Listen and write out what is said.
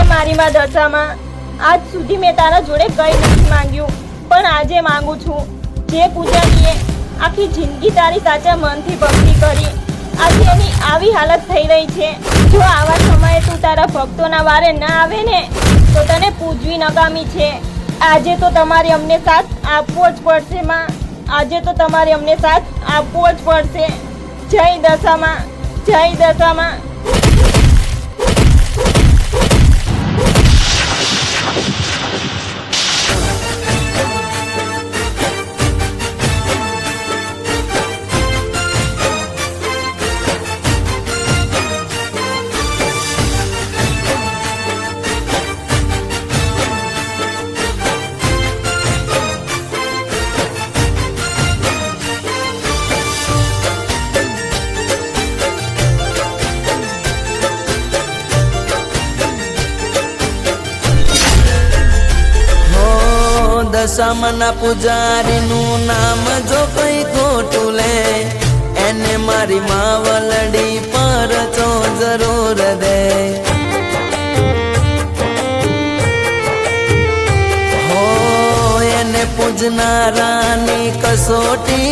મારી માં દશામાં, આજ સુધી મેં તારા જોડે કંઈ નથી માંગ્યું, પણ આજે માંગુ છું। જે પૂજાનીએ આખી જિંદગી તારી સાચા મનથી ભક્તિ કરી, આજે એની આવી હાલત થઈ રહી છે। જો આવા સમયે તું તારા ભક્તોના વારે ના આવે ને તો તને પૂજવી નકામી છે। આજે તો તમારે અમને સાથ આપવો જ પડશે માં, આજે તો તમારે અમને સાથ આપવો જ પડશે। જય દશામાં, જય દશામાં। દશામાના પૂજારીનું નામ જો કઈ ખોટું લે, એને મારી માવલડી પર તો જરૂર દે। હો એને પૂજનારાની કસોટી